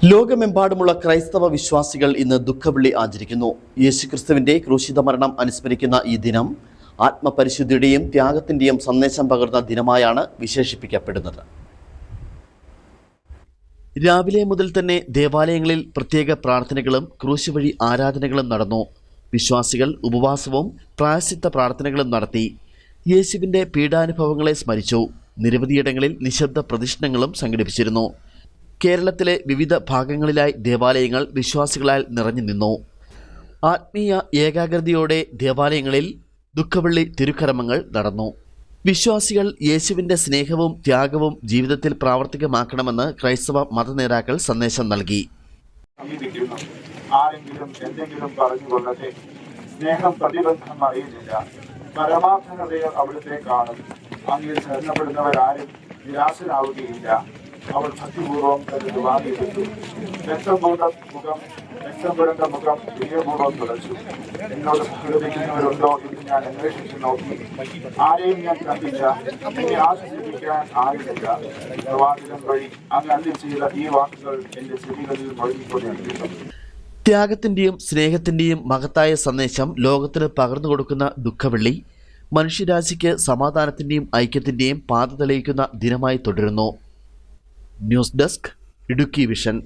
ലോകമെമ്പാടുമുള്ള ക്രൈസ്തവ വിശ്വാസികൾ ഇന്ന് ദുഃഖവെള്ളി ആചരിക്കുന്നു. യേശുക്രിസ്തുവിന്റെ ക്രൂശിത മരണം അനുസ്മരിക്കുന്ന ഈ ദിനം ആത്മപരിശുദ്ധിയുടെയും ത്യാഗത്തിന്റെയും സന്ദേശം പകർന്ന ദിനമായാണ് വിശേഷിപ്പിക്കപ്പെടുന്നത്. രാവിലെ മുതൽ തന്നെ ദേവാലയങ്ങളിൽ പ്രത്യേക പ്രാർത്ഥനകളും ക്രൂശ് വഴി ആരാധനകളും നടന്നു. വിശ്വാസികൾ ഉപവാസവും പ്രായശ്ചിത്ത പ്രാർത്ഥനകളും നടത്തി. യേശുവിന്റെ പീഡാനുഭവങ്ങളെ സ്മരിച്ചു. നിരവധിയിടങ്ങളിൽ നിശബ്ദ പ്രദക്ഷിണങ്ങളും സംഘടിപ്പിച്ചിരുന്നു. കേരളത്തിലെ വിവിധ ഭാഗങ്ങളിലായി ദേവാലയങ്ങൾ വിശ്വാസികളാൽ നിറഞ്ഞു നിന്നു. ആത്മീയ ഏകാഗ്രതയോടെ ദേവാലയങ്ങളിൽ ദുഃഖവെള്ളി തിരുക്കർമ്മങ്ങൾ നടന്നു. വിശ്വാസികൾ യേശുവിൻ്റെ സ്നേഹവും ത്യാഗവും ജീവിതത്തിൽ പ്രാവർത്തികമാക്കണമെന്ന് ക്രൈസ്തവ മതനേതാക്കൾ സന്ദേശം നൽകി. ആരെങ്കിലും എന്തെങ്കിലും പറഞ്ഞുകൊള്ളട്ടെ, സ്നേഹം പ്രതിബന്ധം അറിയുന്നില്ല. പരമാർത്ഥ ഹൃദയം അവിടുത്തെ കാണും. അങ്ങിൽ ശരണപ്പെടുന്നവരാരും നിരാശരാവുകയില്ല. അവൾ ഭക്തിപൂർവ്വം തന്റെ വാങ്ങിയെടുത്തു. രക്തംപുരണ്ട മുഖം പ്രിയപൂർവ്വം തുടച്ചു. എന്നോട് സഹകരിക്കുന്നവരുണ്ടോ എന്ന് ഞാൻ അന്വേഷിച്ചു നോക്കി. ആരെയും ഞാൻ കണ്ടില്ല. എന്നെ ആശ്വസിപ്പിക്കാൻ ആരുമില്ല. പ്രവാചകൻ വഴി അങ്ങ് അരുളി ചെയ്ത ഈ വാക്കുകൾ എന്റെ ചെവികളിൽ മുഴങ്ങിക്കൊണ്ടിരിക്കുന്നു. ത്യാഗത്തിന്റെയും സ്നേഹത്തിന്റെയും മഹത്തായ സന്ദേശം ലോകത്തിന് പകർന്നു കൊടുക്കുന്ന ദുഃഖവെള്ളി മനുഷ്യരാശിക്ക് സമാധാനത്തിന്റെയും ഐക്യത്തിന്റെയും പാത തെളിയിക്കുന്ന ദിനമായി തുടരുന്നു. News desk, Idukki vision.